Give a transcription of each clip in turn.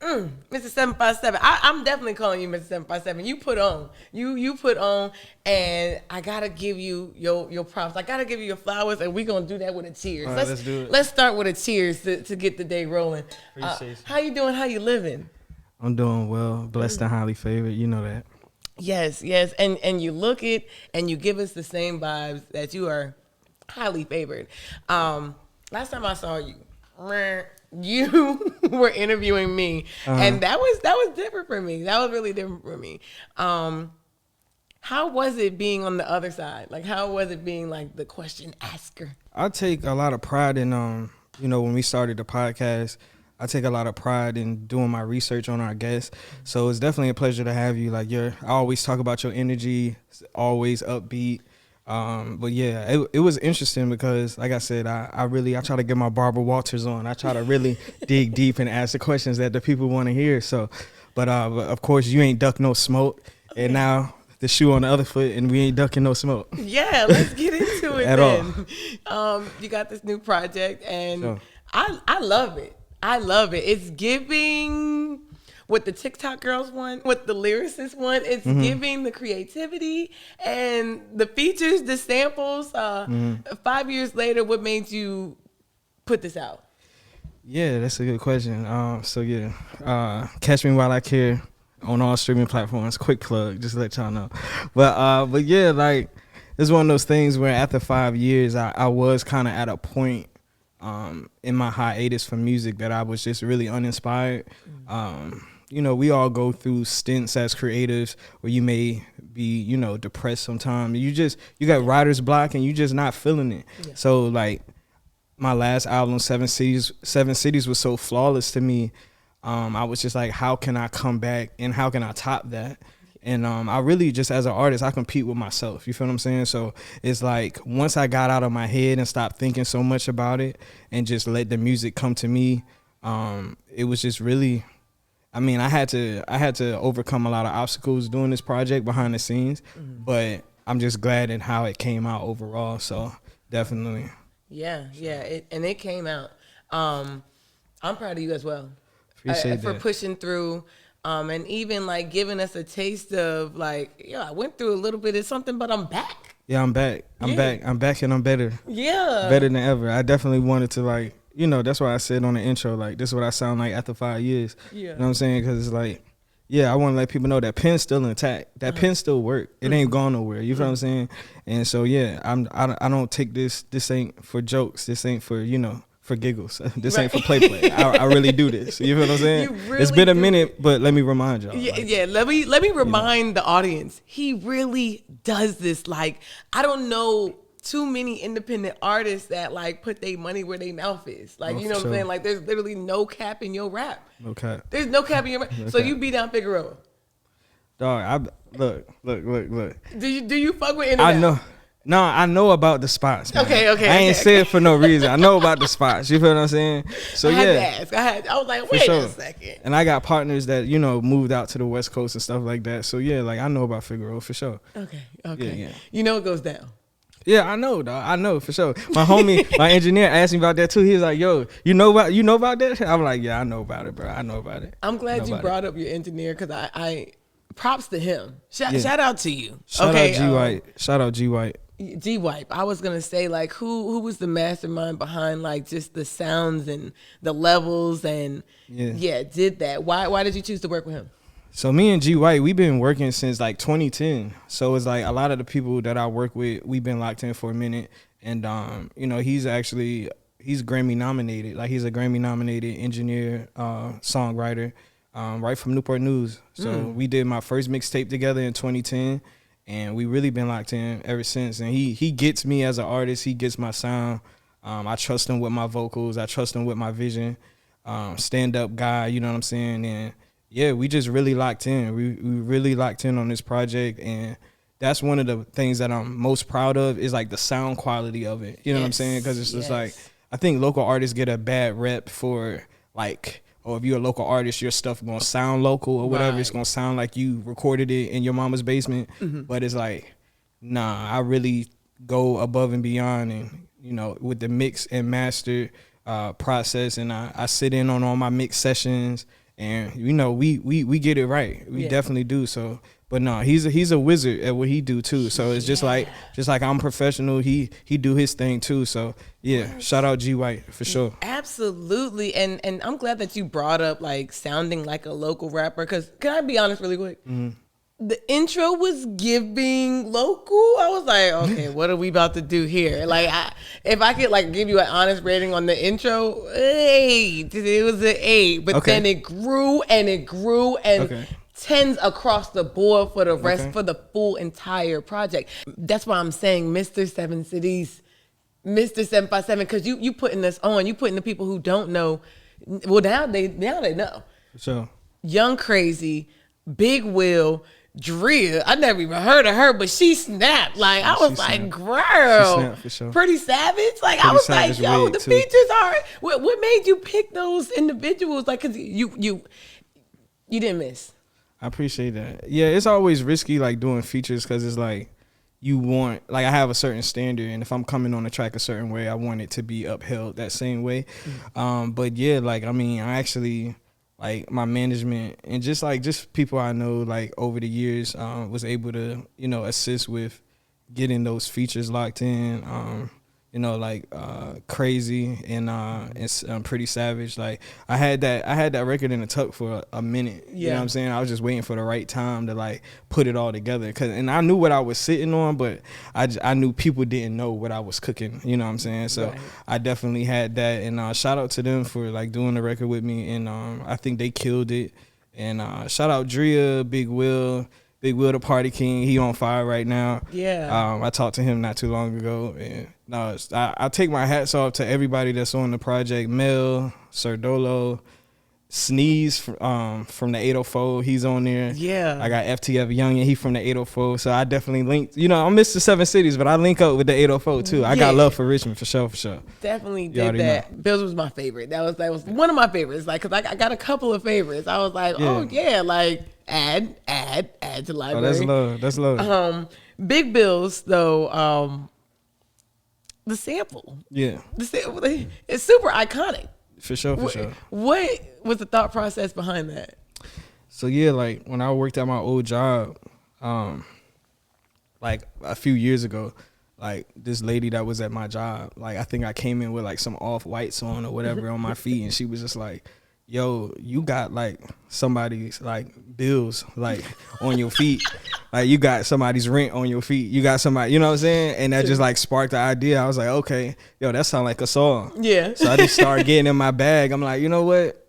Mr. 757. I'm definitely calling you Mr. 757. You put on. You put on, and I gotta give you your props. I gotta give you your flowers, and we're gonna do that with a cheers. All right, let's do it. Let's start with a cheers to get the day rolling. Appreciate you. How you doing? How you living? I'm doing well, blessed and highly favored. You know that. Yes, and you look it, and you give us the same vibes that you are highly favored. Last time I saw you, you were interviewing me, and that was different for me. That was really different for me. How was it being on the other side? Like, how was it being like the question asker? I take a lot of pride in, when we started the podcast, I take a lot of pride in doing my research on our guests. So it's definitely a pleasure to have you. Like, I always talk about your energy, always upbeat. But yeah, it was interesting because, like I said, I try to get my Barbara Walters on. I try to really dig deep and ask the questions that the people want to hear. So, but of course, you ain't duck no smoke. And now the shoe on the other foot, and we ain't ducking no smoke. Yeah, let's get into it At then. You got this new project, and Sure. I love it. I love it. It's giving what the TikTok girls want, what the lyricists want. It's giving the creativity and the features, the samples. 5 years later, what made you put this out? Yeah, that's a good question. Catch Me While I Care on all streaming platforms. Quick plug, just to let y'all know. But yeah, like, it's one of those things where after 5 years, I was kind of at a point in my hiatus from music that I was just really uninspired. We all go through stints as creatives where you may be, depressed sometimes. You got writer's block and you just not feeling it. Yeah. So like my last album, Seven Cities was so flawless to me. I was just like, how can I come back and how can I top that? And I really just, as an artist, I compete with myself. You feel what I'm saying? So it's like once I got out of my head and stopped thinking so much about it and just let the music come to me, it was just really, I had to overcome a lot of obstacles doing this project behind the scenes, but I'm just glad at how it came out overall. So definitely. Yeah. It came out. I'm proud of you as well. Appreciate for that. pushing through. And even like giving us a taste of like, I went through a little bit of something, but I'm back. Yeah, I'm back. I'm back and I'm better. Yeah. Better than ever. I definitely wanted to like, that's why I said on the intro, like, this is what I sound like after 5 years. Yeah. You know what I'm saying? Because it's like, I want to let people know that pen's still intact. That pen still work. It ain't gone nowhere. You feel what I'm saying? And so, I don't take this ain't for jokes. This ain't for, for giggles. This ain't for play. I really do this. You feel what I'm saying? Really it's been a minute, but let me remind y'all. Yeah, let me remind the audience. He really does this. Like, I don't know too many independent artists that like put their money where their mouth is. Like, you know what I'm saying? Like, there's literally no cap in your rap. No cap. There's no cap in your rap. So you beat down Figueroa. Dog, look. Do you fuck with I know. No, I know about the spots, man. Okay. I ain't say it for no reason. I know about the spots. You feel what I'm saying? So I had to ask. I was like, wait a second. And I got partners that, moved out to the West Coast and stuff like that. So yeah, like I know about Figueroa for sure. Okay. Yeah. You know it goes down. Yeah, I know, dog. I know for sure. My homie, my engineer asked me about that too. He was like, yo, you know about that? I'm like, yeah, I know about it, bro. I know about it. I'm glad you brought up your engineer because I props to him. Shout out to you. Shout out G White. Shout out G White. G Wipe. I was gonna say like who was the mastermind behind like just the sounds and the levels and did that. Why did you choose to work with him? So me and G White, we've been working since like 2010. So it's like a lot of the people that I work with, we've been locked in for a minute. And he's Grammy nominated. Like he's a Grammy nominated engineer, songwriter, right from Newport News. So we did my first mixtape together in 2010. And we really been locked in ever since. And he gets me as an artist. He gets my sound. I trust him with my vocals. I trust him with my vision. Stand-up guy, you know what I'm saying? And, yeah, we just really locked in. We really locked in on this project. And that's one of the things that I'm most proud of is, like, the sound quality of it. You know what I'm saying? Because it's just like, I think local artists get a bad rep for, like, or if you're a local artist, your stuff gonna sound local or whatever. Right. It's gonna sound like you recorded it in your mama's basement. But it's like, nah, I really go above and beyond and, with the mix and master process. And I sit in on all my mix sessions and you know we get it right. We definitely do. So, but no, he's a wizard at what he do too. So it's just like I'm professional. He do his thing too. So yeah, shout out G White for sure. Absolutely, and I'm glad that you brought up like sounding like a local rapper. Cause can I be honest really quick? The intro was giving local. I was like, okay, what are we about to do here? Like, if I could like give you an honest rating on the intro, 8. It was an 8, but then it grew and it grew and 10s across the board for the rest for the full entire project. That's why I'm saying Mr. Seven Cities, Mr. 757, because you putting this on, you putting the people who don't know. Well, now they know. So Young Crazy, Big Will, Drea, I never even heard of her, but she snapped. Like, I was like, girl, for sure. Pretty Savage. Like, I was like, yo, the features are. What made you pick those individuals? Like, cause you didn't miss. I appreciate that. Yeah, it's always risky like doing features because it's like you want, like I have a certain standard, and if I'm coming on the track a certain way, I want it to be upheld that same way. But yeah, like I mean, I actually. Like my management and just people I know like over the years was able to, you know, assist with getting those features locked in. You know, like Crazy and Pretty Savage. Like I had that record in the tuck for a minute. You know what I'm saying? I was just waiting for the right time to like put it all together. And I knew what I was sitting on, but I knew people didn't know what I was cooking. You know what I'm saying? So I definitely had that. And shout out to them for like doing the record with me. And I think they killed it. And shout out Drea, Big Will, the Party King. He on fire right now. Yeah. I talked to him not too long ago, and I take my hats off to everybody that's on the project. Mel, Sir Dolo, Sneeze from the 804. He's on there. Yeah. I got FTF Youngin. He from the 804. So I definitely linked. You know, I'm Mr. Seven Cities, but I link up with the 804 too. I got love for Richmond for sure. Definitely did that. Know. Bills was my favorite. That was one of my favorites. Like, cause I got a couple of favorites. I was like, oh yeah, like add to library. Oh, that's love. Big Bills though. The sample. Yeah. The sample. It's super iconic. For sure. What was the thought process behind that? So yeah, like when I worked at my old job, like a few years ago, like this lady that was at my job, like I think I came in with like some off-whites on or whatever on my feet, and she was just like, yo, you got like somebody's like bills like on your feet. Like you got somebody's rent on your feet. You got somebody, you know what I'm saying? And that just like sparked the idea. I was like, okay, yo, that sound like a song. Yeah. So I just started getting in my bag. I'm like, you know what?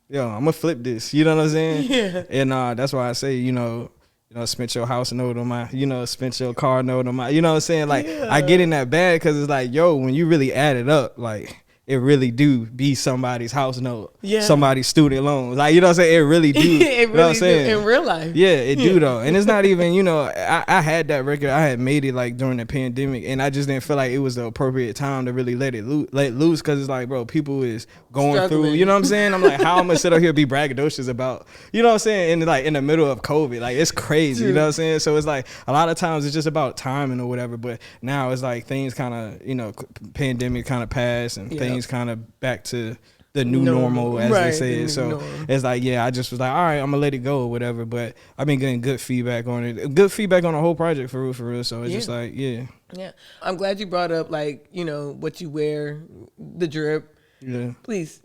Yo, I'm gonna flip this. You know what I'm saying? Yeah. And that's why I say, you know, spent your house note on my, spent your car note on my, you know what I'm saying? Like I get in that bag because it's like, yo, when you really add it up, like it really do be somebody's house note, somebody's student loan. Like, you know what I'm saying? It really do. It really do in real life. Yeah, it do though. And it's not even, I had that record. I had made it like during the pandemic, and I just didn't feel like it was the appropriate time to really let loose because it's like, bro, people is going through, you know what I'm saying? I'm like, how I'm gonna sit up here and be braggadocious about, you know what I'm saying? And like in the middle of COVID, like it's crazy, you know what I'm saying? So it's like a lot of times it's just about timing or whatever. But now it's like things kind of, pandemic kind of passed and things kind of back to the new normal, as they say. So it's like, I just was like, all right, I'm gonna let it go or whatever. But I've been getting good feedback on it, good feedback on the whole project for real. So it's just like, yeah. I'm glad you brought up like, what you wear, the drip. Yeah. Please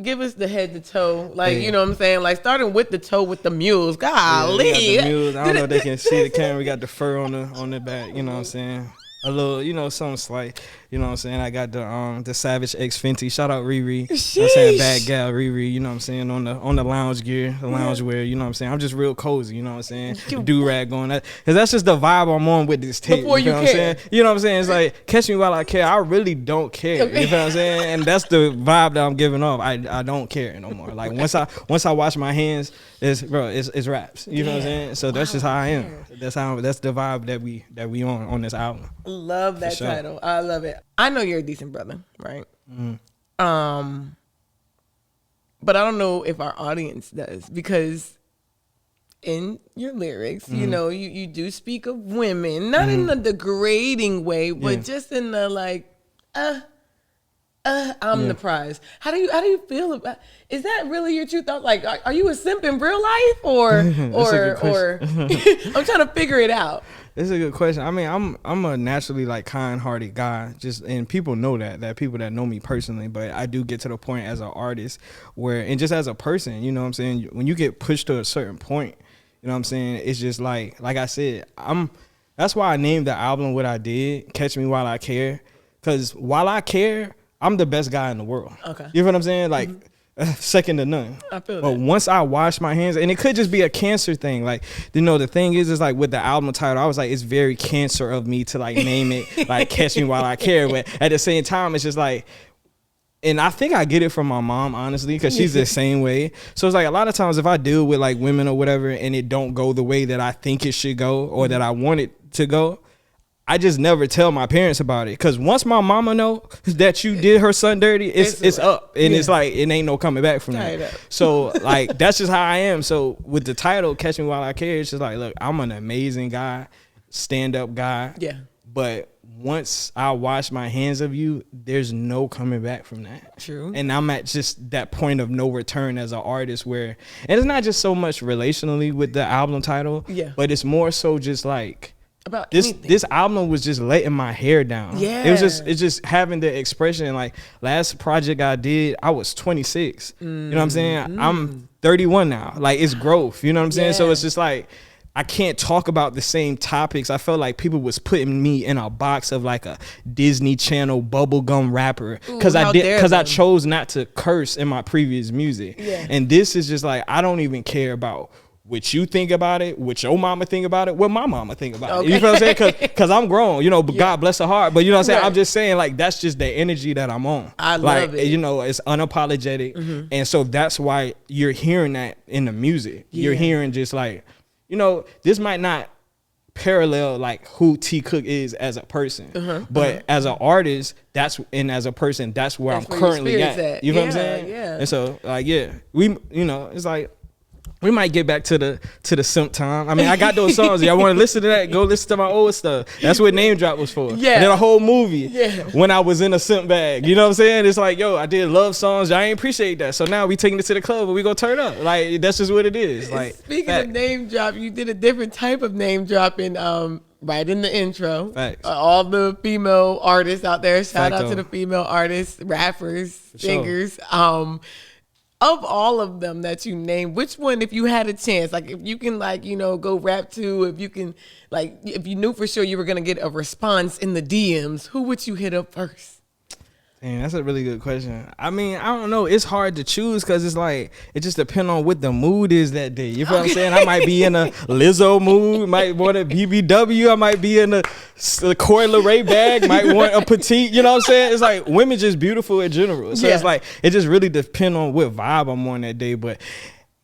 give us the head to toe, like you know what I'm saying, like starting with the toe with the mules. Golly, the mules. I don't know if they can see the camera. We got the fur on the back. You know what I'm saying. A little, something slight. You know what I'm saying? I got the Savage X Fenty. Shout out Riri. You know what I'm saying? Bad gal Riri, you know what I'm saying? On the lounge gear, the lounge wear, you know what I'm saying? I'm just real cozy, you know what I'm saying? Do-rag going. Because that's just the vibe I'm on with this tape. Before you know what I'm saying? You know what I'm saying? It's like, catch me while I care. I really don't care. You know what I'm saying? And that's the vibe that I'm giving off. I don't care no more. Like once I wash my hands, it's raps. You know what I'm saying? So that's just how I am. That's the vibe that we on this album. Love that title. I love it. I know you're a decent brother, right? Mm-hmm. But I don't know if our audience does, because in your lyrics, you do speak of women, not in a degrading way, but just in the like, I'm the prize. How do you feel about? Is that really your true thought? Like, are you a simp in real life, or I'm trying to figure it out. It's a good question. I mean, I'm a naturally like kind-hearted guy, and people know that people that know me personally. But I do get to the point as an artist and just as a person, you know what I'm saying. When you get pushed to a certain point, you know what I'm saying. It's just like I said, That's why I named the album what I did. Catch Me While I Care, because while I care, I'm the best guy in the world. Okay. You know what I'm saying? Like, second to none. I feel But that. once I wash my hands, and it could just be a cancer thing. Like, the thing is like with the album title, I was like, it's very cancer of me to like name it, like Catch Me While I Care. But at the same time, it's just like, and I think I get it from my mom, honestly, because she's the same way. So it's like a lot of times if I deal with like women or whatever and it don't go the way that I think it should go or that I want it to go, I just never tell my parents about it, because once my mama know that you did her son dirty, it's up, and it's like it ain't no coming back from that. So like that's just how I am. So with the title Catch Me While I Care, it's just like, look, I'm an amazing guy, stand up guy. Yeah. But once I wash my hands of you, there's no coming back from that. True. And I'm at just that point of no return as an artist where, and it's not just so much relationally with the album title, but it's more so just like. About this album was just letting my hair down. Yeah, it's just having the expression. Like last project I did, I was 26. You know what I'm saying? I'm 31 now. Like it's growth. You know what I'm saying? So it's just like I can't talk about the same topics. I felt like people was putting me in a box of like a Disney Channel bubblegum rapper because I chose not to curse in my previous music. Yeah. And this is just like I don't even care about what you think about it, what your mama think about it, what my mama think about it. You know what I'm saying? Because I'm grown, you know, but God bless her heart. But you know what I'm saying? I'm just saying, like, that's just the energy that I'm on. I love it. You know, it's unapologetic. And so that's why you're hearing that in the music. You're hearing just like, you know, this might not parallel like who T.Cooke is as a person. But as an artist, as a person, that's where I'm currently at. You know what I'm saying? Yeah. And so, like, it's like, we might get back to the simp time. I mean, I got those songs. Y'all want to listen to that? Go listen to my old stuff. That's what Name Drop was for. Yeah. And then a whole movie when I was in a simp bag. You know what I'm saying? It's like, yo, I did love songs. Y'all ain't appreciate that. So now we taking it to the club and we gonna turn up. Like, that's just what it is. Like, speaking of Name Drop, you did a different type of name drop in right in the intro. Facts. All the female artists out there. Shout out to the female artists, rappers, singers. Of all of them that you named, which one, if you had a chance, like if you can, like, you know, go rap to, if you can, like, if you knew for sure you were gonna get a response in the DMs, who would you hit up first? Damn, that's a really good question. I mean, I don't know. It's hard to choose because it's like, it just depends on what the mood is that day. You feel what I'm saying? I might be in a Lizzo mood, might want a BBW. I might be in a Coy Lauray bag, might want a petite. You know what I'm saying? It's like, women just beautiful in general. So it's like, it just really depends on what vibe I'm on that day. But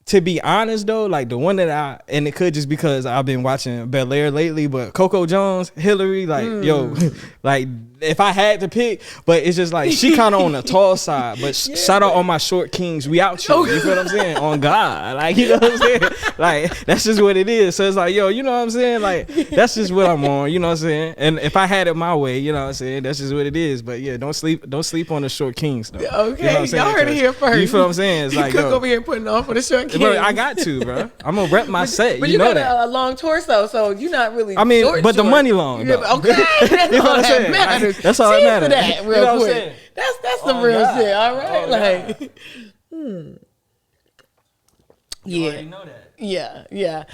to be honest though, like the one that and it could just because I've been watching Bel Air lately, but Coco Jones, Hillary, like, yo, like if I had to pick, but it's just like she kind of on the tall side. But shout out on my short kings, we out here. You feel what I'm saying? On God, like, you know what I'm saying? Like, that's just what it is. So it's like, yo, you know what I'm saying? Like, that's just what I'm on. You know what I'm saying? And if I had it my way, you know what I'm saying? That's just what it is. But yeah, don't sleep on the short kings though. Okay, you know y'all heard it here first. You feel what I'm saying? It's like, Cook over here putting on for the short kings. Bro, I got to, bro. I'm gonna rep my set. But you know got that. a long torso, so you're not really. I mean, but the short. money long. Though. Okay, that's you know all what I'm that saying? matters. That's all that matters. That real you know quick. That's some real shit. All right, You already know that. Yeah.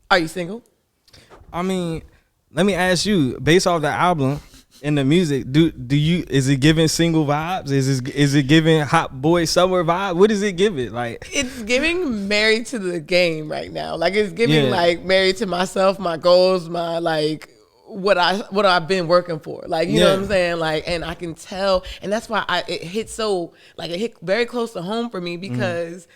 Are you single? I mean, let me ask you, based off the album and the music, is it giving single vibes? Is it giving hot boy summer vibe? What is it giving? Like, it's giving married to the game right now. Like, it's giving like married to myself, my goals, my like what I've been working for. Like, you know what I'm saying? Like, and I can tell, and that's why it hit very close to home for me, because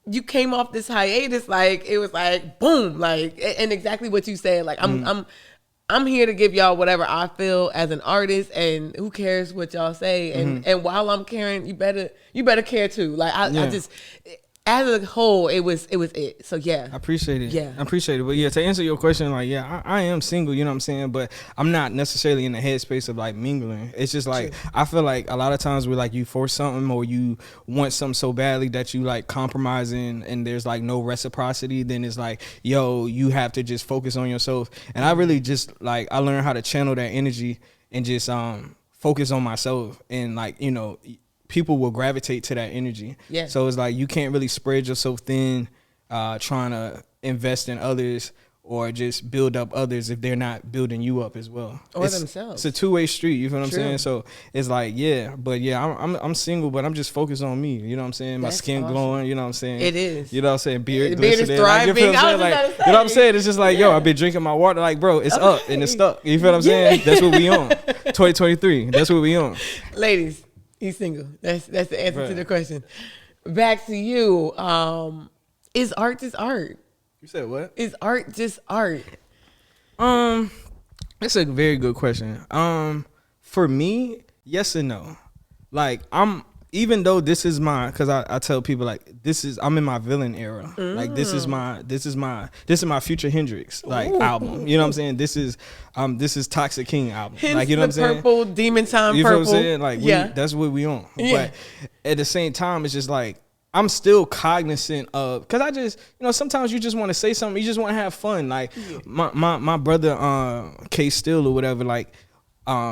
you came off this hiatus, like it was like boom, like, and exactly what you said. Like, I'm here to give y'all whatever I feel as an artist, and who cares what y'all say. And while I'm caring, you better care too. Like, I just, as a whole, it was it. So yeah, I appreciate it. Yeah, I appreciate it. But yeah, to answer your question, like, yeah, I am single. You know what I'm saying? But I'm not necessarily in the headspace of like mingling. It's just like I feel like a lot of times where like you force something or you want something so badly that you like compromising and there's like no reciprocity. Then it's like, yo, you have to just focus on yourself. And I really just like I learned how to channel that energy and just focus on myself and like, you know, people will gravitate to that energy. Yeah. So it's like you can't really spread yourself thin trying to invest in others or just build up others if they're not building you up as well. Or themselves. It's a two-way street, you feel what I'm True. saying? So it's like, yeah, but yeah, I'm single, but I'm just focused on me. You know what I'm saying? My That's skin awesome. glowing, you know what I'm saying? It is. You know what I'm saying? Beard The beard is glistening. thriving. Like, you feel what I'm saying? I was Like, about to you know what I'm say. saying? It's just like, yo, I've been drinking my water. Like, bro, it's up and it's stuck. You feel what I'm saying? That's what we on. 2023. That's what we on. Ladies, he's single. That's the answer Right. to the question. Back to you. Is art just art? You said what? Is art just art? That's a very good question. For me, yes and no. Like even though this is my, cause I tell people like I'm in my villain era. Like this is my Future Hendrix like album. You know what I'm saying? This is Toxic King album. Hence like you know what I'm the saying? purple demon time You purple. feel what I'm saying? Like yeah. that's what we on. Yeah. But at the same time, it's just like I'm still cognizant of, cause I just, you know, sometimes you just want to say something, you just want to have fun. Like my brother K Still or whatever, like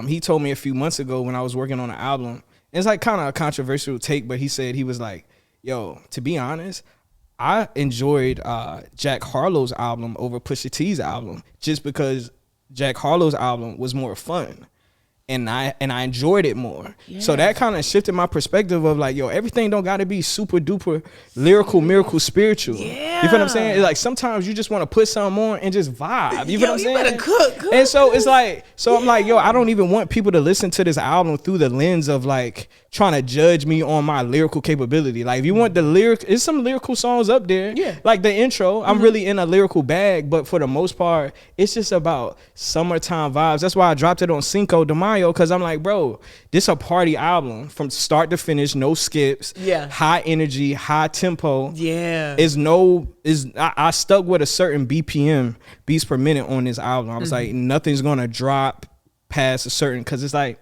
he told me a few months ago when I was working on an album. It's like kind of a controversial take, but he said, he was like, yo, to be honest, I enjoyed Jack Harlow's album over Pusha T's album just because Jack Harlow's album was more fun. And I enjoyed it more. Yeah. So that kind of shifted my perspective of like, yo, everything don't got to be super duper lyrical, miracle, spiritual. Yeah. You feel what I'm saying? It's like sometimes you just want to put something on and just vibe. You feel what I'm saying? You better cook. And so it's like, so I'm like, yo, I don't even want people to listen to this album through the lens of like trying to judge me on my lyrical capability. Like if you want the lyric, there's some lyrical songs up there. Yeah. Like the intro, I'm really in a lyrical bag, but for the most part, it's just about summertime vibes. That's why I dropped it on Cinco de Mayo, because I'm like, bro, this a party album from start to finish, no skips. Yeah. High energy, high tempo. Yeah. I stuck with a certain BPM, beats per minute on this album. I was like, nothing's gonna drop past a certain, because it's like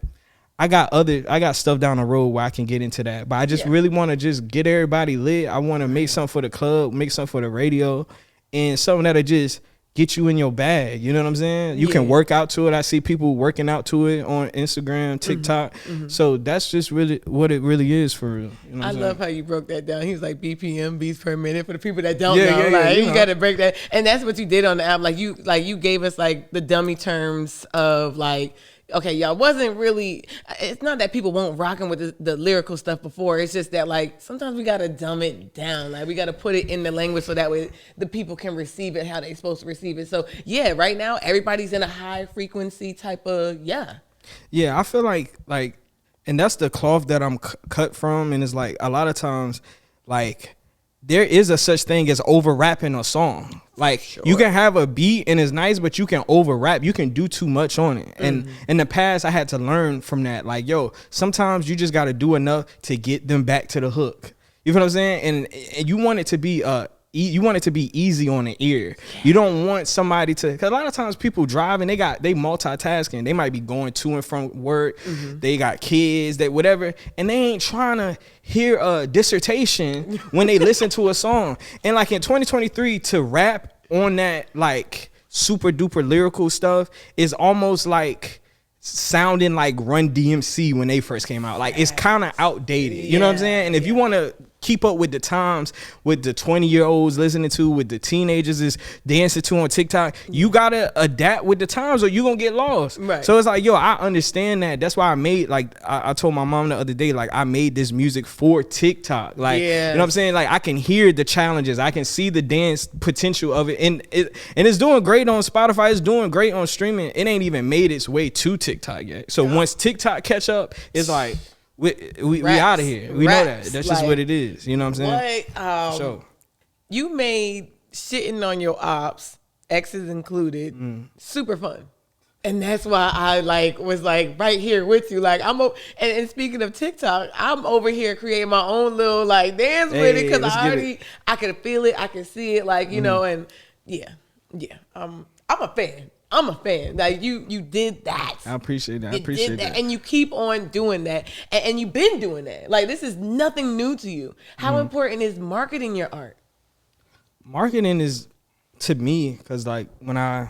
I got stuff down the road where I can get into that, but I just really want to just get everybody lit. I want to make something for the club, make something for the radio, and something that'll just get you in your bag. You know what I'm saying? You can work out to it. I see people working out to it on Instagram, TikTok. So that's just really what it really is for real. You know I what I'm love saying? how you broke that down. He was like BPM, beats per minute, for the people that don't know. Yeah, Like you you know. got to break that, and that's what you did on the album. Like you gave us like the dummy terms of like, okay, y'all wasn't really. It's not that people won't rocking with the lyrical stuff before. It's just that like sometimes we gotta dumb it down. Like we gotta put it in the language so that way the people can receive it how they supposed to receive it. So yeah, right now everybody's in a high frequency type of Yeah, I feel like, and that's the cloth that I'm cut from, and it's like a lot of times, like there is a such thing as over rapping a song. Like you can have a beat and it's nice, but you can over rap. You can do too much on it. And in the past, I had to learn from that. Like, yo, sometimes you just got to do enough to get them back to the hook. You feel what I'm saying? And you want it to be easy on the ear. You don't want somebody to, because a lot of times people drive and they multitasking. They might be going to and from work. They got kids, that whatever, and they ain't trying to hear a dissertation when they listen to a song. And like in 2023, to rap on that like super duper lyrical stuff is almost like sounding like Run DMC when they first came out. Like it's kind of outdated. You know what I'm saying? And if you want to keep up with the times, with the 20-year-olds listening to, with the teenagers is dancing to on TikTok, you gotta adapt with the times or you gonna get lost. Right. So it's like, yo, I understand that. That's why I made, like, I told my mom the other day, like, I made this music for TikTok. Like, you know what I'm saying? Like, I can hear the challenges. I can see the dance potential of it. And it's doing great on Spotify. It's doing great on streaming. It ain't even made its way to TikTok yet. So once TikTok catch up, it's like, we out of here. We know that. That's just what it is. You know what I'm saying? What you made shitting on your ops, exes included, super fun. And that's why I like was like right here with you. Like and speaking of TikTok, I'm over here creating my own little like dance with it because I can feel it, I can see it, like you know, and yeah. I'm a fan. I'm a fan. Like you did that. I appreciate that. And you keep on doing that, and you've been doing that. Like this is nothing new to you. How important is marketing your art? Marketing is to me because like when I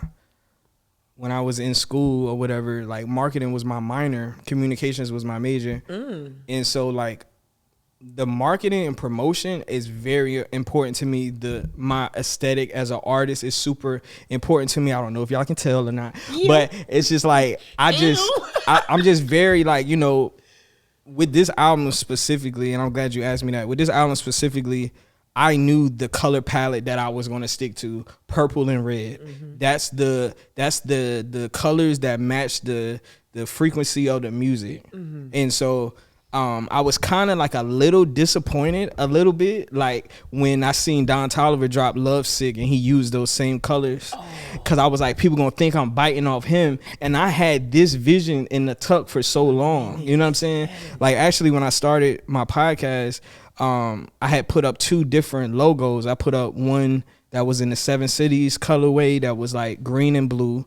was in school or whatever, like marketing was my minor, communications was my major. And so like the marketing and promotion is very important to me. My aesthetic as an artist is super important to me. I don't know if y'all can tell or not, but it's just like, I'm just very like, you know, with this album specifically, and I'm glad you asked me that, with this album specifically, I knew the color palette that I was going to stick to, purple and red. That's the colors that match the frequency of the music. And so I was kind of like a little disappointed a little bit, like when I seen Don Toliver drop Love Sick and he used those same colors, because I was like, people gonna think I'm biting off him, and I had this vision in the tuck for so long. You know what I'm saying? Like actually when I started my podcast, I had put up 2 different logos. I put up one that was in the 7 Cities colorway that was like green and blue.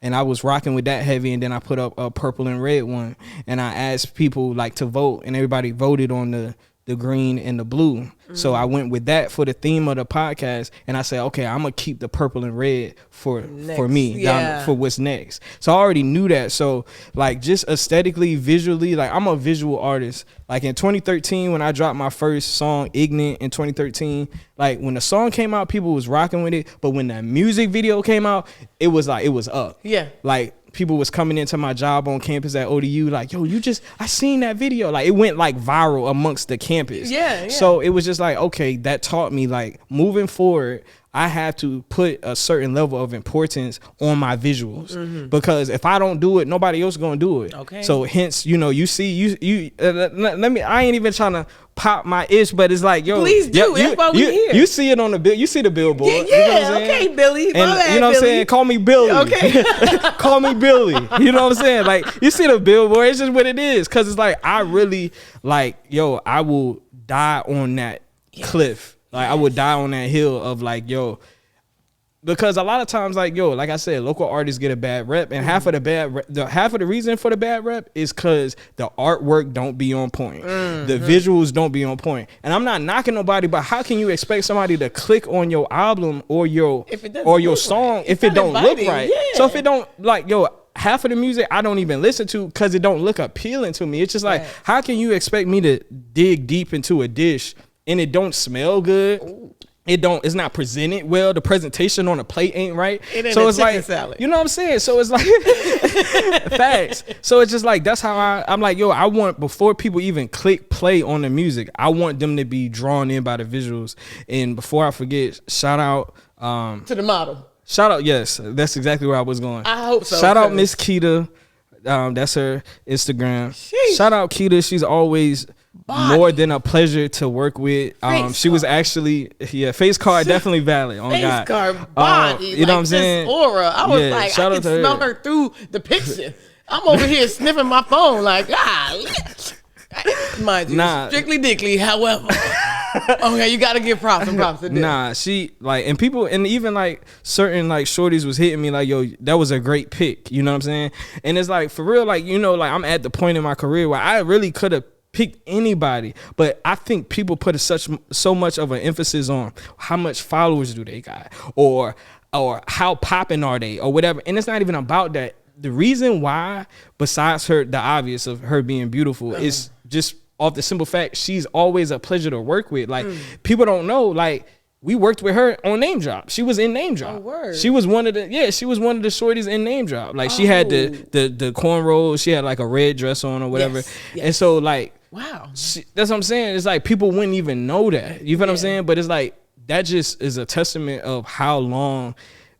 And I was rocking with that heavy, and then I put up a purple and red one, and I asked people like to vote, and everybody voted on the green and the blue. So I went with that for the theme of the podcast, and I said, okay, I'm gonna keep the purple and red for me, for what's next. So I already knew that. So like just aesthetically, visually, like I'm a visual artist. Like in 2013, when I dropped my first song, Ignorant, in 2013, like when the song came out, people was rocking with it. But when the music video came out, it was up. Yeah. Like people was coming into my job on campus at ODU, like, yo, I seen that video. Like it went like viral amongst the campus. Yeah. So it was just like, okay, that taught me like moving forward, I have to put a certain level of importance on my visuals, because if I don't do it, nobody else gonna do it. Okay. So hence, you know, you see, let me. I ain't even trying to pop my ish, but it's like, yo, please do. That's why we here. You see it on the bill. You see the billboard. Yeah. You know what I'm Okay, Billy. And you know what I'm saying? Call me Billy. Okay. Call me Billy. You know what I'm saying? Like you see the billboard. It's just what it is. Cause it's like I really like, yo, I will die on that cliff. Like I would die on that hill of like, yo, because a lot of times, like, yo, like I said, local artists get a bad rep, and half of the reason for the bad rep is because the artwork don't be on point, the visuals don't be on point. And I'm not knocking nobody, but how can you expect somebody to click on your album or your song if it don't look right? Yeah. So if it don't, like, yo, half of the music I don't even listen to because it don't look appealing to me. It's just like, how can you expect me to dig deep into a dish and it don't smell good? Ooh. It's not presented well. The presentation on the plate ain't right. So it's like, salad. You know what I'm saying? So it's like facts. So it's just like, that's how I'm like, yo, I want, before people even click play on the music, I want them to be drawn in by the visuals. And before I forget, shout out to the model. Shout out, yes, that's exactly where I was going. I hope so. Shout out Miss Keita. That's her Instagram. Sheesh. Shout out Keita. She's always more than a pleasure to work with. She was actually, face card definitely valid. On face God. Card body. You know what I'm saying? Aura. I was like, I can smell her through the picture. I'm over here sniffing my phone like, mind you, strictly dickly. However, okay, you gotta give props and props to this. Nah, she like, and people, and even like certain like shorties was hitting me like, yo, that was a great pick. You know what I'm saying? And it's like, for real, like, you know, like I'm at the point in my career where I really could have picked anybody, but I think people put so much of an emphasis on how much followers do they got, or how popping are they, or whatever. And it's not even about that. The reason why, besides the obvious of her being beautiful, is just off the simple fact she's always a pleasure to work with. Like people don't know, like we worked with her on Name Drop. She was in Name Drop. Oh, word. She was one of the shorties in Name Drop. Like she had the cornrows, she had like a red dress on or whatever. Yes. And so like, wow, that's what I'm saying. It's like people wouldn't even know that. You feel what I'm saying? But it's like, that just is a testament of how long,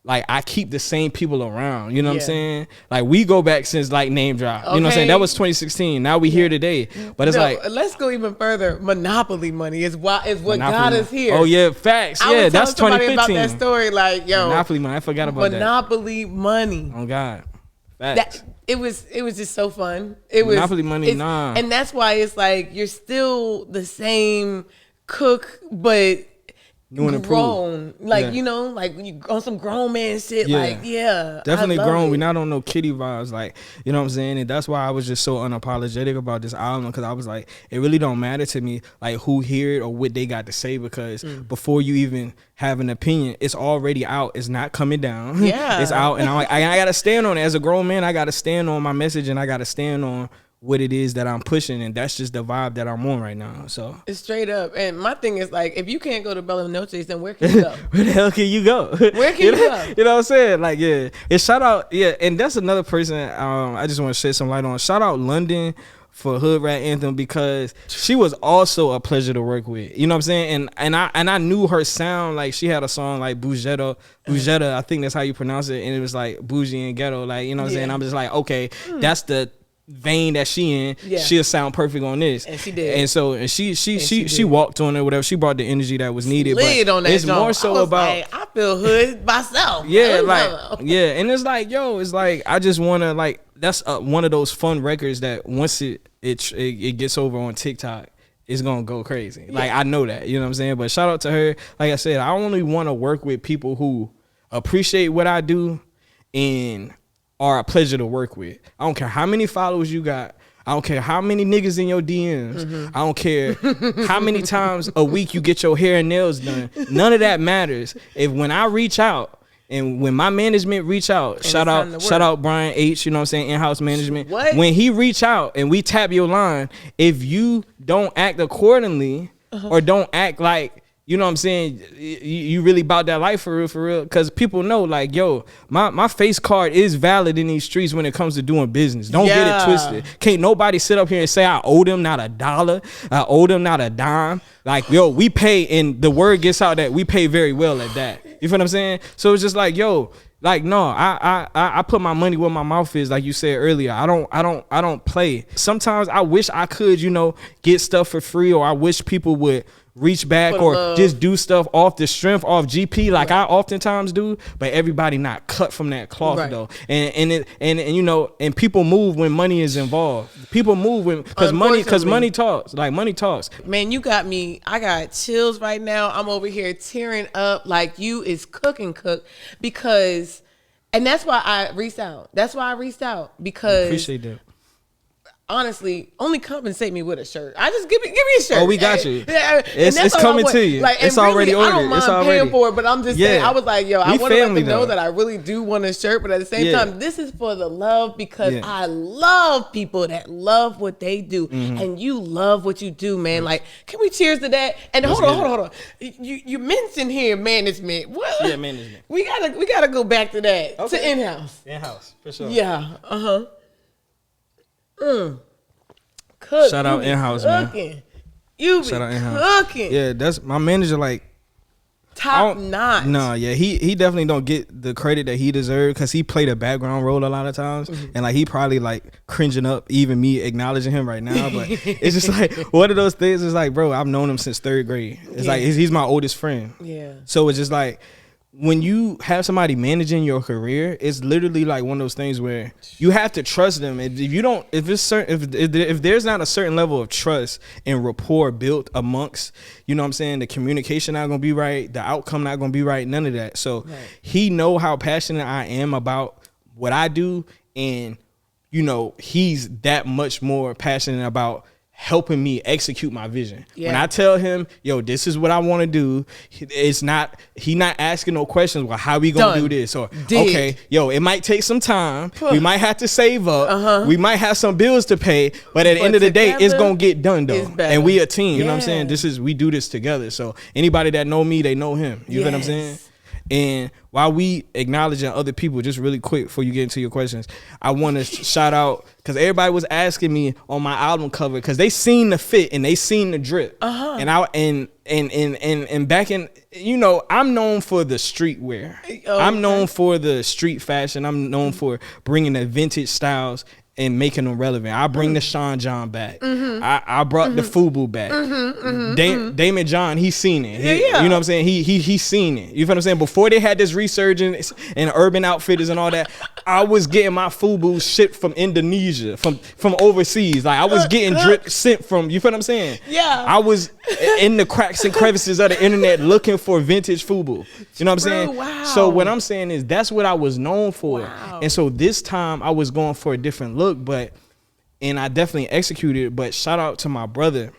like, I keep the same people around. You know what I'm saying? Like, we go back since like Name Drop. You know what I'm saying? That was 2016. Now we here today. But it's like, let's go even further. Monopoly money is what got us here. Oh yeah, facts. I was that's 2015. About that story, like, yo, Monopoly money. I forgot about Monopoly money. Oh God. Facts. it was just so fun. It was Monopoly money, nah. And that's why it's like you're still the same cook, but New and grown. Like, Yeah. you know, like you on some grown man shit. Yeah. Like, yeah. Definitely I love grown. it. We're not on no kiddie vibes. Like, you know what I'm saying? And that's why I was just so unapologetic about this album, because I was like, it really don't matter to me like who hear it or what they got to say, because before you even have an opinion, it's already out. It's not coming down. Yeah. It's out. And I'm like, I got to stand on it. As a grown man, I got to stand on my message, and I got to stand on what it is that I'm pushing, and that's just the vibe that I'm on right now. So It's straight up. And my thing is like, if you can't go to Bella Noches, then where can you go? where the hell can you go? Where can you go? You know what I'm saying? Like, yeah. And shout out, yeah, and that's another person I just want to shed some light on. Shout out London for Hood Rat Anthem, because she was also a pleasure to work with. You know what I'm saying? And I knew her sound. Like, she had a song like Bougetta, I think that's how you pronounce it, and it was like bougie and ghetto. Like, you know what I'm saying? I'm just like, okay, that's the vein that she in. Yeah. She'll sound perfect on this. And she did. And so she walked on it, whatever. She brought the energy that was needed. Slid But on that it's joint. more so I was about like, I feel hood myself. yeah, like yeah, and it's like, yo, it's like I just wanna like, that's one of those fun records that once it gets over on TikTok, it's gonna go crazy. Yeah. Like, I know that, you know what I'm saying? But shout out to her. Like I said, I only want to work with people who appreciate what I do and are a pleasure to work with. I don't care how many followers you got. I don't care how many niggas in your DMs. I don't care how many times a week you get your hair and nails done. None of that matters. When I reach out, and when my management reach out, and shout out Brian H, you know what I'm saying, in-house management. What? When he reach out and we tap your line, if you don't act accordingly or don't act like, you know what I'm saying, you really about that life for real, because people know, like, yo, my face card is valid in these streets when it comes to doing business. Don't get it twisted. Can't nobody sit up here and say I owe them not $1, I owe them not a dime. Like, yo, we pay, and the word gets out that we pay very well at that. You feel what I'm saying? So it's just like, yo, like, no, I put my money where my mouth is, like you said earlier. I don't play. Sometimes I wish I could, you know, get stuff for free, or I wish people would reach back or just do stuff off the strength, off GP, like I oftentimes do. But everybody not cut from that cloth though, and you know, and people move when money is involved. People move when because money talks. Like, money talks. Man, you got me. I got chills right now. I'm over here tearing up. Like, you is cooking because, and that's why I reached out. Because I appreciate that. Honestly, only compensate me with a shirt. I just give me a shirt. Oh, we got you. It's coming to you. Like, it's already ordered. I don't mind paying for it, but I'm just saying. I was like, yo, I want to let them know that I really do want a shirt, but at the same time, this is for the love, because I love people that love what they do, and you love what you do, man. Like, can we cheers to that? And hold on. You mentioned here management. What? Yeah, management. We gotta go back to that. Okay. To in-house. In-house, for sure. Yeah. Shout out in-house, man. You be cooking. Yeah, that's my manager. Like, top notch. No, yeah, he definitely don't get the credit that he deserves, because he played a background role a lot of times, and like he probably like cringing up even me acknowledging him right now. But it's just like one of those things. Is like, bro, I've known him since 3rd grade. It's like he's my oldest friend. Yeah. So it's just like, when you have somebody managing your career, it's literally like one of those things where you have to trust them. If you don't, if there's not a certain level of trust and rapport built amongst, you know what I'm saying, the communication not gonna be right, the outcome not gonna be right, none of that. So he know how passionate I am about what I do, and you know, he's that much more passionate about helping me execute my vision. When I tell him, yo, this is what I want to do, he not asking no questions. Well, how we gonna do this? Or okay, yo, it might take some time. We might have to save up. We might have some bills to pay. But at the end of the day, it's gonna get done though. And we a team. You know what I'm saying? We do this together. So anybody that know me, they know him. You know what I'm saying? And while we acknowledging other people, just really quick before you get into your questions, I want to shout out, because everybody was asking me on my album cover, because they seen the fit and they seen the drip, and and back in, you know, I'm known for the streetwear. I'm known for the street fashion. I'm known for bringing the vintage styles and making them relevant. I bring the Sean John back. I brought the FUBU back. Damon John, he's seen it. You know what I'm saying? He's seen it. You feel what I'm saying? Before they had this resurgence in Urban Outfitters and all that, I was getting my FUBU shipped from Indonesia, from overseas. Like I was getting drip sent from. You feel what I'm saying? Yeah. I was in the cracks and crevices of the internet looking for vintage FUBU. You know what I'm saying? Wow. So what I'm saying is that's what I was known for. Wow. And so this time I was going for a different look, and I definitely executed it. But shout out to my brother,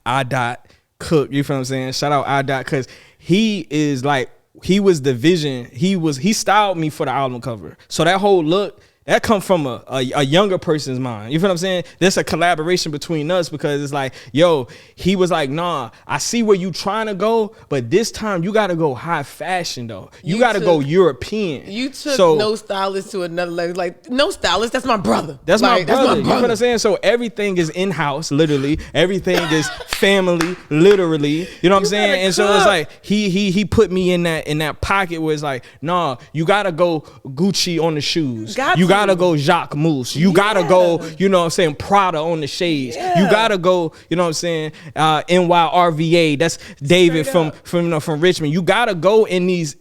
T.Cooke. You feel what I'm saying? Shout out T.Cooke, because he is like, he was the vision. He styled me for the album cover. So that whole look, that come from a younger person's mind. You feel what I'm saying? There's a collaboration between us, because it's like, yo, he was like, nah, I see where you trying to go, but this time you got to go high fashion though. You got to go European. You took No Stylist to another level. Like, No Stylist, that's my brother. That's my brother. You feel what I'm saying? So everything is in-house, literally. Everything is family, literally. You know what I'm saying? And so it's like, he put me in that pocket where it's like, nah, you got to go Gucci on the shoes. You gotta go Jacques Mousse. You gotta go, you know what I'm saying, Prada on the shades. You gotta go, you know what I'm saying, NYRVA. That's David from Richmond. You gotta go in these.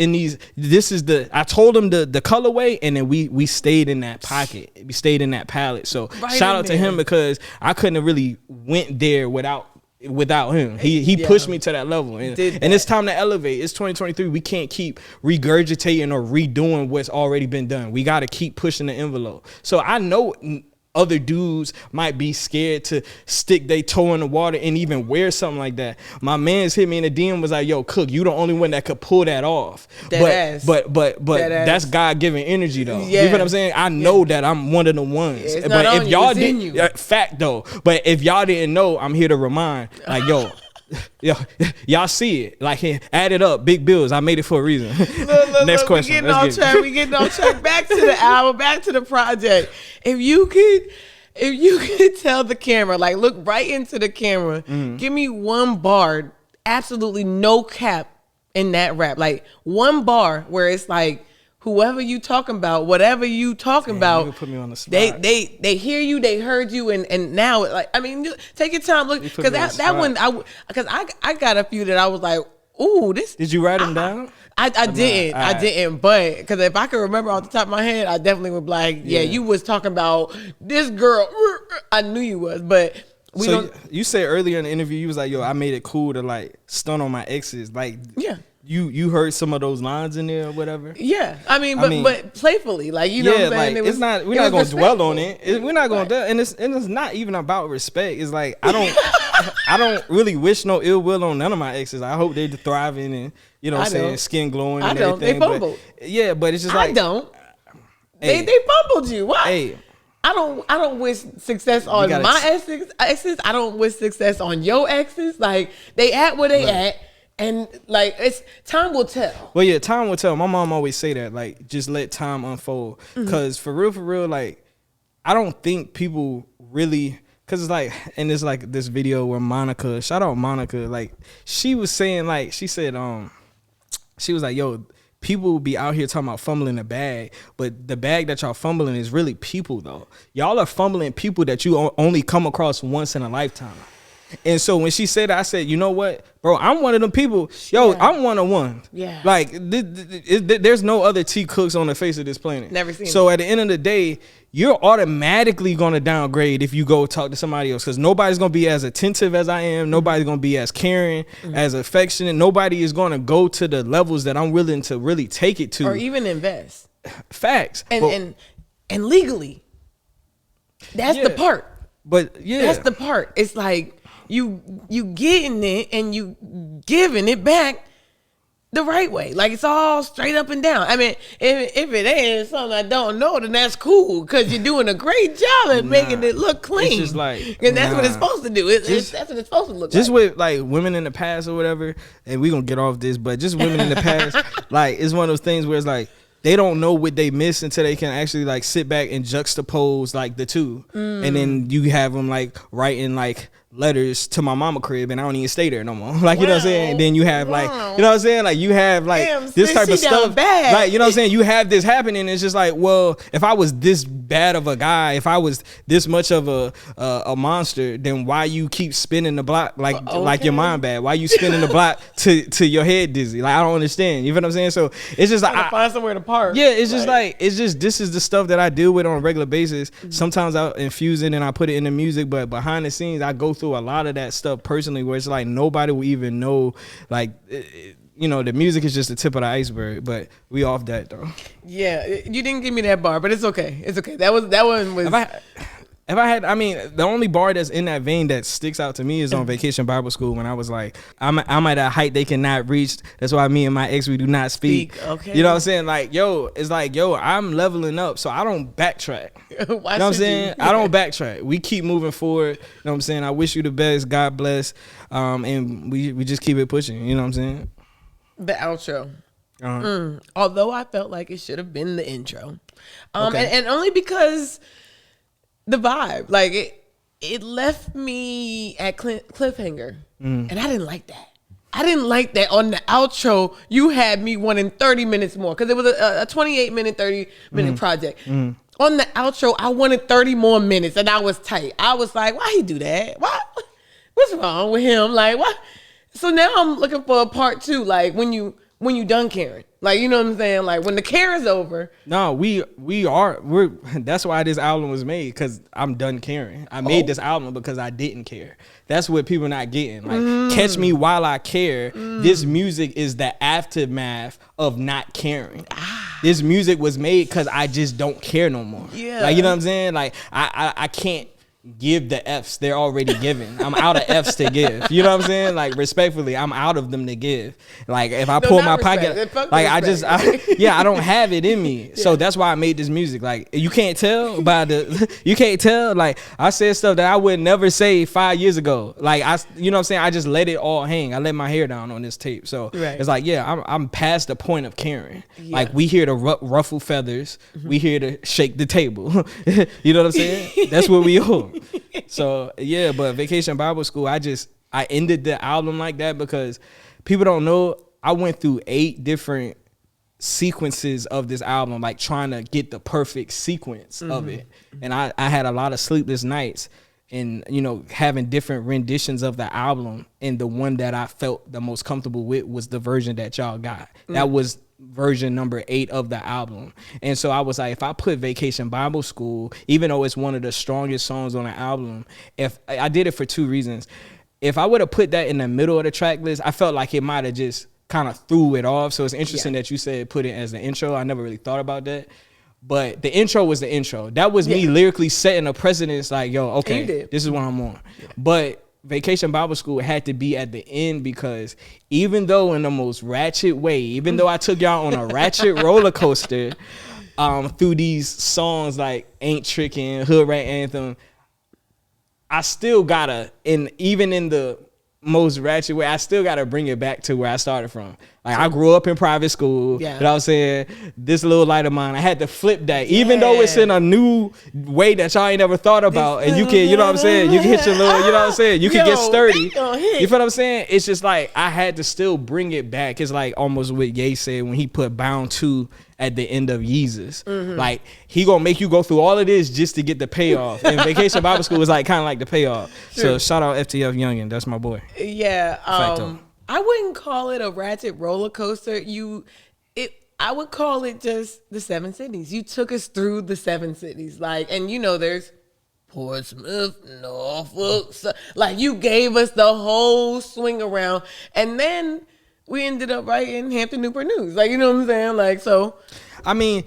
This is I told him the colorway, and then we stayed in that pocket. We stayed in that palette. So shout out to him, because I couldn't have really went there without him. He pushed me to that level, and it's time to elevate. It's 2023. We can't keep regurgitating or redoing what's already been done. We got to keep pushing the envelope. So I know other dudes might be scared to stick their toe in the water and even wear something like that. My man's hit me in the DM, was like, yo, Cook, you the only one that could pull that off. But that's God-given energy though. You know what I'm saying? I know that I'm one of the ones. But if y'all didn't, fact though, but if y'all didn't know, I'm here to remind, like, yo, y'all see it, like, add it up, big bills. I made it for a reason. Next question. We getting off track. Back to the album, back to the project. If you could tell the camera, like, look right into the camera, give me one bar, absolutely no cap in that rap, like one bar where it's like, whoever you talking about, whatever you talking about, you put me on the spot. They hear you, they heard you, and now, like, I mean, take your time, look, because that one, because I got a few that I was like, ooh, this. Did you write them down? I didn't, but because if I could remember off the top of my head, I definitely would be like, yeah, you was talking about this girl. I knew you was, but you said earlier in the interview, you was like, yo, I made it cool to like stun on my exes, like, yeah. You heard some of those lines in there or whatever? Yeah. I mean, but playfully, like, you know what I'm saying? Like, it's not, we're not going to dwell on it. We're not going to, and it's not even about respect. It's like, I don't really wish no ill will on none of my exes. I hope they're thriving and, you know what I'm saying, skin glowing and everything. They fumbled. But it's just like. I don't. Hey, they fumbled you. Why? Hey. I don't wish success on my exes. I don't wish success on your exes. Like, they at where they at. And like, it's time will tell. Well, yeah, time will tell. My mom always say that, like, just let time unfold. Cause for real, like, I don't think people really, cause it's like, and it's like this video where Monica, shout out Monica, like, she was saying, like, she said, she was like, yo, people will be out here talking about fumbling a bag, but the bag that y'all fumbling is really people though. Y'all are fumbling people that you only come across once in a lifetime. And so when she said that, I said, you know what, bro, I'm one of them people. Yo, I'm one of one. Yeah. Like, there's no other T.Cookes on the face of this planet. Never seen So at the end of the day, you're automatically going to downgrade if you go talk to somebody else, because nobody's going to be as attentive as I am. Nobody's going to be as caring, as affectionate. Nobody is going to go to the levels that I'm willing to really take it to. Or even invest. Facts. And legally. That's the part. But yeah. That's the part. It's like, you getting it and you giving it back the right way. Like, it's all straight up and down. I mean, if it ain't something I don't know, then that's cool, because you're doing a great job at making it look clean. It's just like, and that's what it's supposed to do. That's what it's supposed to look like. Just with like women in the past or whatever, and we gonna get off this, but just women in the past, like, it's one of those things where it's like, they don't know what they miss until they can actually like sit back and juxtapose like the two. And then you have them like writing like letters to my mama crib and I don't even stay there no more. Like, you know what I'm saying? And then you have like, you know what I'm saying? Like you have like this type of stuff. Bad. Like, you know what I'm saying? You have this happening. It's just like, well, if I was this bad of a guy, if I was this much of a monster, then why you keep spinning the block like your mind bad? Why you spinning the block to your head dizzy? Like, I don't understand. You know what I'm saying? So it's just like I find somewhere to park. Yeah, it's just like this is the stuff that I deal with on a regular basis. Sometimes I infuse it and I put it in the music, but behind the scenes I go through a lot of that stuff personally where it's like nobody will even know. Like, you know, the music is just the tip of the iceberg, but we off that though. Yeah, you didn't give me that bar, but it's okay. It's okay. That one was. If I had, I mean, the only bar that's in that vein that sticks out to me is on Vacation Bible School when I was like, I'm at a height they cannot reach. That's why me and my ex, we do not speak. Okay. You know what I'm saying? Like, it's like, I'm leveling up, so I don't backtrack. You know what I'm saying? I don't backtrack. We keep moving forward. You know what I'm saying? I wish you the best. God bless. And we just keep it pushing. You know what I'm saying? The outro. Although I felt like it should have been the intro. And only because the vibe, like it left me at cliffhanger, and I didn't like that. I didn't like that on the outro. You had me wanting 30 minutes more because it was a 28-minute, 30-minute project. On the outro, I wanted 30 more minutes, and I was tight. I was like, why he do that? Why? What's wrong with him? Like, what? So now I'm looking for a part 2. Like when you done caring. Like, you know what I'm saying? Like when the care is over. No, we're that's why this album was made, because I'm done caring. I made this album because I didn't care. That's what people not getting. Like, Catch Me While I Care. This music is the aftermath of not caring. This music was made because I just don't care no more. Yeah. Like, you know what I'm saying? Like, I can't give the F's they're already given. I'm out of F's to give. You know what I'm saying? Like, respectfully, I'm out of them to give. Like, if I pull my pocket, like I don't have it in me. Yeah. So that's why I made this music. Like, you can't tell like I said stuff that I would never say 5 years ago. Like, you know what I'm saying? I just let it all hang. I let my hair down on this tape. So it's like, I'm past the point of caring. Yeah. Like, we here to ruffle feathers. We here to shake the table. You know what I'm saying? That's what we owe. So but Vacation Bible School, I ended the album like that because people don't know I went through 8 different sequences of this album, like trying to get the perfect sequence of it. And I had a lot of sleepless nights and, you know, having different renditions of the album, and the one that I felt the most comfortable with was the version that y'all got. That was version number 8 of the album. And so I was like, if I put Vacation Bible School, even though it's one of the strongest songs on the album, if I did it for 2 reasons. If I would have put that in the middle of the track list, I felt like it might have just kind of threw it off. So it's interesting that you said put it as the intro. I never really thought about that. But the intro was the intro. That was me lyrically setting a precedence, like, this is what I'm on. Yeah. But Vacation Bible School had to be at the end, because even though in the most ratchet way, even though I took y'all on a ratchet roller coaster through these songs like Ain't Trickin', Hood Rat Anthem, I still gotta, even in the most ratchet way, I still gotta bring it back to where I started from. Like, I grew up in private school. You know what I'm saying? This little light of mine, I had to flip that. Even though it's in a new way that y'all ain't never thought about. And you can, you know what I'm saying? You can hit your little, you know what I'm saying? You can get sturdy. You feel what I'm saying? It's just like, I had to still bring it back. It's like almost what Ye said when he put Bound 2 at the end of Yeezus. Like, he gonna make you go through all of this just to get the payoff. And Vacation Bible School is like kind of like the payoff. So shout out FTF Youngin. That's my boy. Yeah. I wouldn't call it a ratchet roller coaster. I would call it just the 7 cities. You took us through the 7 cities. Like, and you know, there's Portsmouth, Norfolk. So, like, you gave us the whole swing around. And then we ended up right in Hampton Newport News. Like, you know what I'm saying? Like, so. I mean,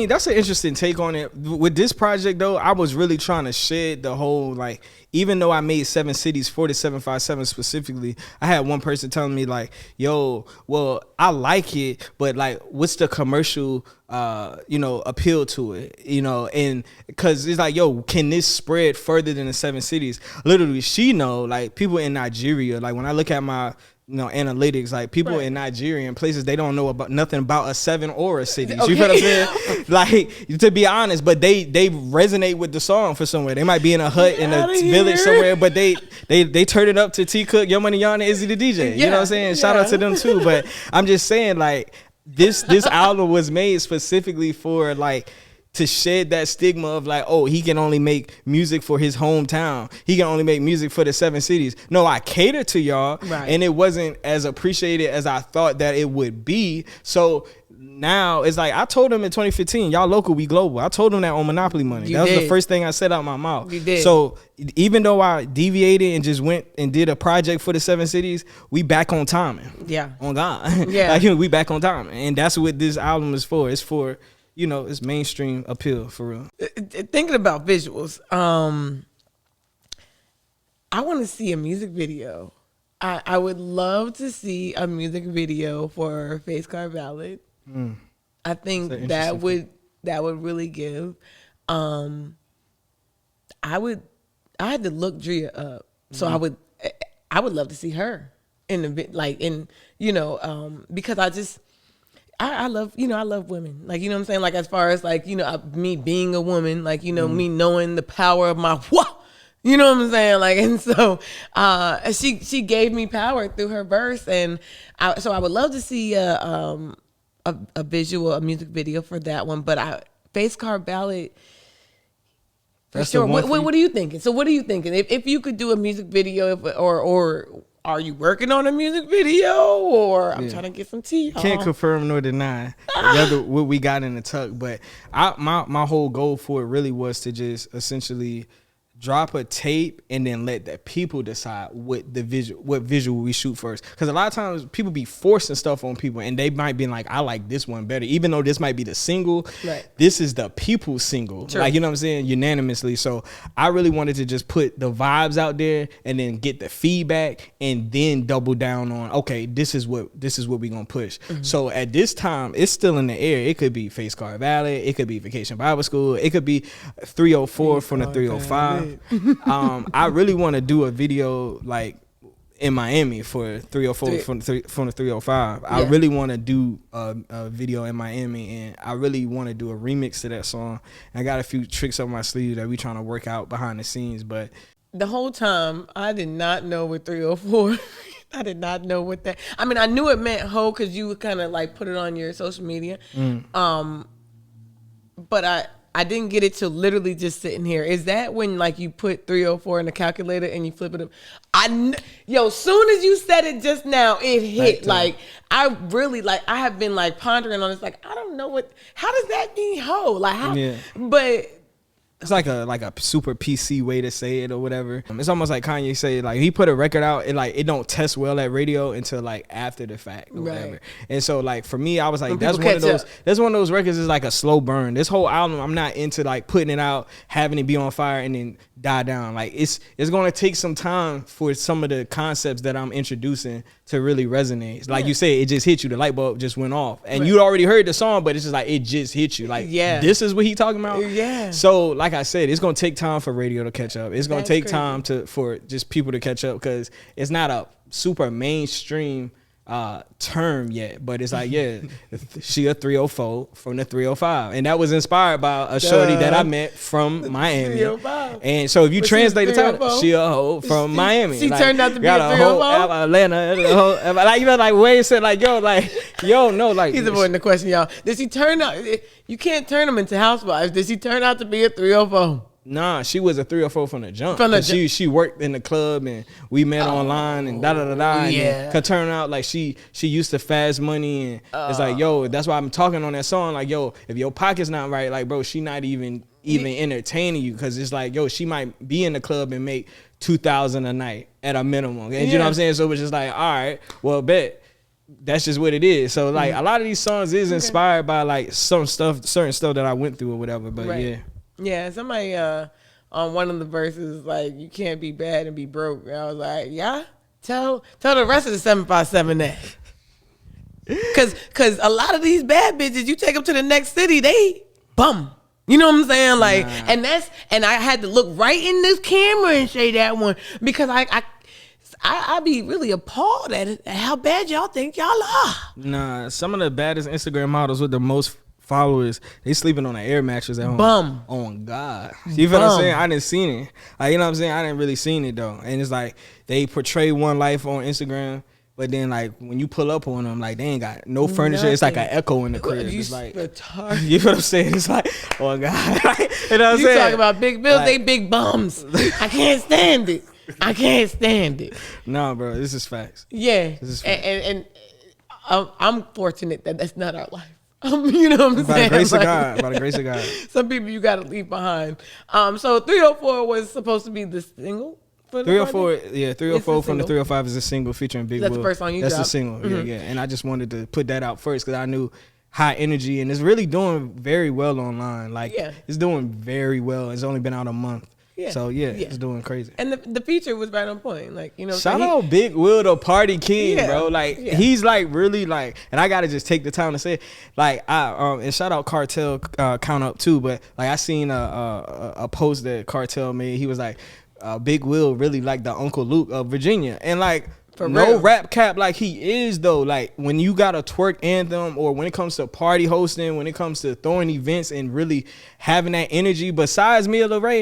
that's an interesting take on it. With this project, though, I was really trying to shed the whole, like, even though I made 7 cities, 4757 specifically, I had one person telling me, like, yo, well, I like it, but, like, what's the commercial, appeal to it, and because it's like, yo, can this spread further than the 7 cities? Literally, she know, like, people in Nigeria, like, when I look at my analytics, like people Right. in Nigeria and places, they don't know about nothing about a 7 or a city. You feel what I'm saying? Like, to be honest, but they resonate with the song for somewhere. They might be in a hut in a village somewhere, but they turn it up to T.Cooke, Yo Money Yana, Izzy the DJ. You know what I'm saying? Shout out to them too. But I'm just saying, like, this album was made specifically for, like, to shed that stigma of like, oh, he can only make music for his hometown. He can only make music for the 7 cities. No, I cater to y'all, right. and it wasn't as appreciated as I thought that it would be. So now it's like, I told him in 2015, y'all local, we global. I told him that on Monopoly Money. That was the first thing I said out my mouth. You did. So even though I deviated and just went and did a project for the 7 cities, we back on timing. Yeah. On God. Yeah. Like, we back on timing. And that's what this album is for. It's for, it's mainstream appeal, for real. Thinking about visuals, I want to see a music video. I would love to see a music video for Face Card Ballad. I think that would really give. I had to look Drea up, so I would love to see her in the because I love, I love women. Like, you know what I'm saying? Like, as far as like, me being a woman, like, me knowing the power of my you know what I'm saying? Like, and so she gave me power through her verse, and so I would love to see a music video for that one. But Face Card Ballad, for That's sure. the one What are you thinking? So what are you thinking? If you could do a music video, or are you working on a music video, or I'm trying to get some tea? Can't confirm nor deny whether what we got in the tuck, but my whole goal for it really was to just essentially drop a tape and then let the people decide what visual we shoot first. Because a lot of times people be forcing stuff on people, and they might be like, I like this one better, even though this might be the single. Right. This is the people's single. True. Like, you know what I'm saying, unanimously. So I really wanted to just put the vibes out there and then get the feedback, and then double down on, okay, this is what we gonna push. Mm-hmm. So at this time, it's still in the air. It could be Face Card Ballad, it could be Vacation Bible School, it could be 304 from the 305. I really want to do a video like in Miami for 304 from the 305. I really want to do a video in Miami, and I really want to do a remix to that song. I got a few tricks up my sleeve that we trying to work out behind the scenes, but the whole time I did not know what 304 I did not know what that, I mean, I knew it meant hoe because you would kind of like put it on your social media. But I didn't get it till literally just sitting here. Is that when like you put 304 in the calculator and you flip it up? As soon as you said it just now, it hit. Like, I really, like, I have been like pondering on this. Like, I don't know how does that mean hoe? Like, how? Yeah. But it's like a super PC way to say it or whatever. It's almost like Kanye say, like, he put a record out, and like it don't test well at radio until like after the fact or whatever. And so like for me, I was like, that's one of those records is like a slow burn. This whole album, I'm not into like putting it out, having it be on fire and then die down. Like, it's going to take some time for some of the concepts that I'm introducing to really resonate. Like you said, it just hit you. The light bulb just went off, and you already heard the song, but it's just like it just hit you. Like, this is what he talking about. Yeah. So like I said, it's gonna take time for radio to catch up. It's gonna take time for just people to catch up, because it's not a super mainstream term yet, but it's like, she a 304 from the 305, and that was inspired by a shorty that I met from Miami. And so if you translate the title, she a hoe from Miami. She turned out to be a 305. Atlanta, like, you know, like Wade said, like, no, like, he's avoiding the question, y'all. Did she turn out? You can't turn them into housewives. Did she turn out to be a 304? Nah, she was a 304 from the jump. She worked in the club, and we met online and and could turn out like she used to fast money, and it's like, yo, that's why I'm talking on that song. Like, yo, if your pocket's not right, like, bro, she not even entertaining you, because it's like, yo, she might be in the club and make $2,000 a night at a minimum, and you know what I'm saying. So it's just like, all right, well, bet. That's just what it is. So like a lot of these songs is inspired by like certain stuff that I went through or whatever. But yeah, somebody on one of the verses, like, you can't be bad and be broke. And I was like, yeah, tell the rest of the 757 that. Cause a lot of these bad bitches, you take them to the next city, they bum. You know what I'm saying? Like, and I had to look right in this camera and say that one, because I be really appalled at how bad y'all think y'all are. Nah, some of the baddest Instagram models with the most followers, they sleeping on an air mattress at home. Bum. On God. You feel what I'm saying? I didn't seen it. Like, you know what I'm saying? I didn't really seen it though. And it's like they portray one life on Instagram, but then like when you pull up on them, like they ain't got no furniture. Nothing. It's like an echo in the crib. It's like, you feel what I'm saying? It's like, oh God. Like, you know what I'm saying? You talking about big bills, like, they big bums. I can't stand it. I can't stand it. No, bro, this is facts. Yeah. This is facts. And I'm fortunate that that's not our life. You know what I'm saying? By the grace of God. By the grace of God. Some people you got to leave behind. So 304 was supposed to be the single for 304, yeah, 304 from the 305 is a single featuring Big Will. That's the first song you dropped. That's the single, yeah. And I just wanted to put that out first because I knew high energy and it's really doing very well online. Like, it's doing very well. It's only been out a month. Yeah. So it's doing crazy. And the feature was right on point. Like, you know, shout out Big Will, the party king, bro. Like he's like really like, and I gotta just take the time to say it. Like and shout out Cartel Count Up too. But like I seen a post that Cartel made. He was like, Big Will really like the Uncle Luke of Virginia, and like. For no real. Rap cap like he is though. Like when you got a twerk anthem, or when it comes to party hosting, when it comes to throwing events and really having that energy. Besides me and Lauray,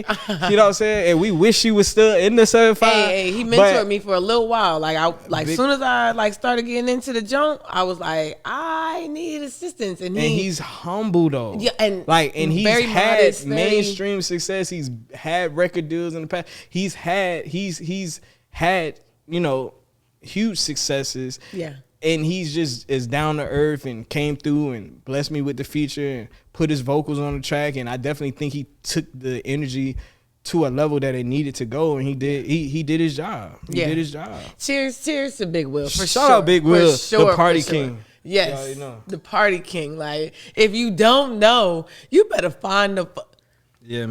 you know what I'm saying. And we wish she was still in the 75. Hey, he mentored me for a little while. Like as soon as I like started getting into the jump, I was like, I need assistance, and he's humble though. Yeah, and he's very had modest, mainstream success. He's had record deals in the past. He's had you know. Huge successes, and he's just as down to earth and came through and blessed me with the feature and put his vocals on the track. And I definitely think he took the energy to a level that it needed to go, and he did his job. He did his job. Cheers to Big Will for Shout sure. out Big Will, the party king. Yes, the party king. Like if you don't know, you better find man.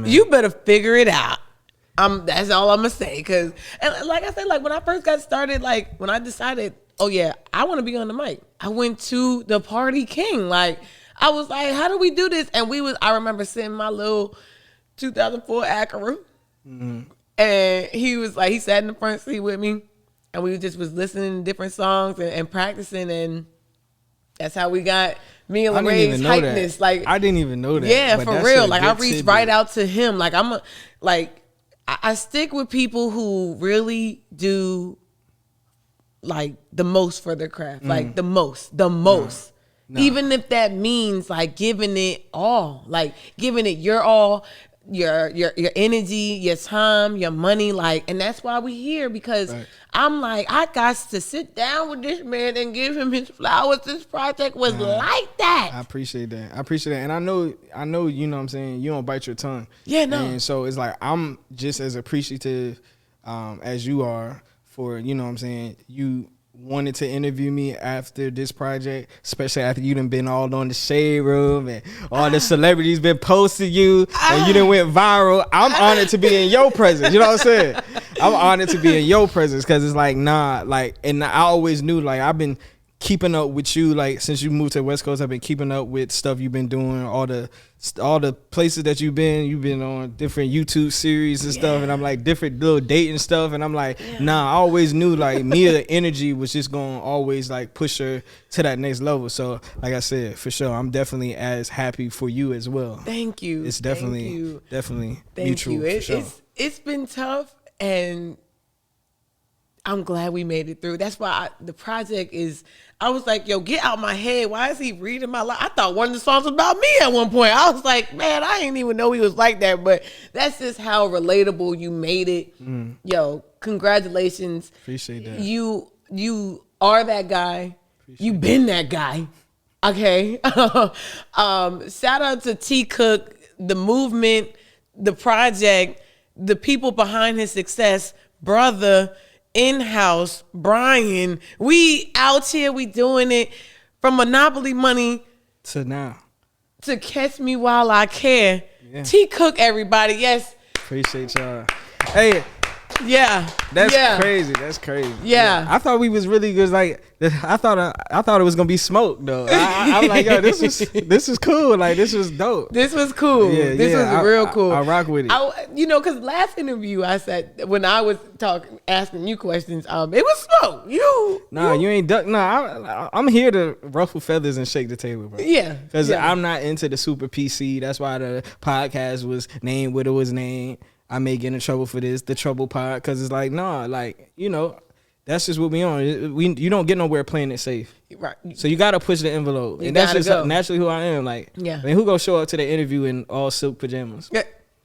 You better figure it out. That's all I'm gonna say, cause and like I said, like when I first got started, like when I decided, I want to be on the mic, I went to the party king. Like I was like, how do we do this? And I remember sitting in my little 2004 Acura, and he sat in the front seat with me, and we just was listening to different songs and practicing, and that's how we got me and Lauray's hypeness. That. Like I didn't even know that. Yeah, for real. Like I reached right out to him. Like I stick with people who really do like the most for their craft, like the most. No. Even if that means like giving it all, like giving it your all, your energy, your time, your money, like, and that's why we here, because I'm like, I got to sit down with this man and give him his flowers. This project was like that. I appreciate that. And I know, you know what I'm saying, you don't bite your tongue. Yeah, no. And so it's like, I'm just as appreciative as you are for, you know what I'm saying, you wanted to interview me after this project, especially after you done been all on the Shade Room and all the celebrities been posting you and you done went viral. I'm honored to be in your presence. You know what I'm saying? I'm honored to be in your presence, because it's like, and I always knew, like, I've been keeping up with you, like, since you moved to the West Coast. I've been keeping up with stuff you've been doing, all the places that you've been on different YouTube series and stuff, and I'm like, different little dating stuff, and I'm like, I always knew like Mia energy was just gonna always like push her to that next level. So like I said, for sure, I'm definitely as happy for you as well. Thank you. It's definitely mutual. For sure. It's been tough, and I'm glad we made it through. That's why the project is, I was like, yo, get out my head. Why is he reading my life? I thought one of the songs was about me at one point. I was like, man, I didn't even know he was like that. But that's just how relatable you made it. Yo, congratulations. Appreciate that. You are that guy. You've been that guy. Okay. Shout out to T.Cooke, the movement, the project, the people behind his success, brother, in-house, Brian. We out here, we doing it from Monopoly money to now to Catch Me While I Care. T.Cooke, everybody. Yes. Appreciate y'all. Hey, Yeah. That's yeah. crazy. That's crazy. Yeah. I thought we was really good. Like I thought it was gonna be smoke though. I'm like, yo, this is cool. Like this was dope. This was cool. Yeah, this was real cool. I rock with it. Because last interview I said when I was asking you questions, it was smoke. You ain't duck. Nah, I'm here to ruffle feathers and shake the table, bro. Yeah. Because I'm not into the super PC. That's why the podcast was named what it was named. I may get in trouble for this, the trouble pod, because it's like, that's just what we on. You don't get nowhere playing it safe. Right. So you got to push the envelope. And that's just naturally who I am. Like, yeah. I mean, who gonna show up to the interview in all silk pajamas? Yeah.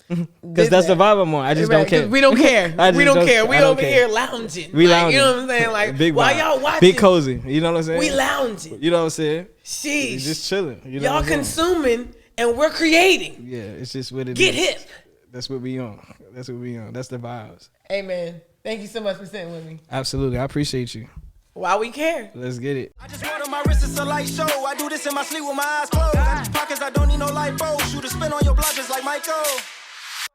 Because that's the vibe I'm on. I just don't care. We don't care. We don't care. We over here lounging. We lounging. You know what I'm saying? Like, big while vibe. y'all watching. Big cozy. You know what I'm saying? We lounging. You know what I'm saying? Sheesh. Just chilling. You know y'all consuming and we're creating. Yeah, it's just what it Get is. hip. That's what we on. That's what we on. That's the vibes. Hey, man. Thank you so much for sitting with me. Absolutely. I appreciate you. Why we care? Let's get it. I just water my wrist, it's a light show. I do this in my sleep with my eyes closed. Pockets, I don't need no light bulb. Shoot a spin on your block just like Michael.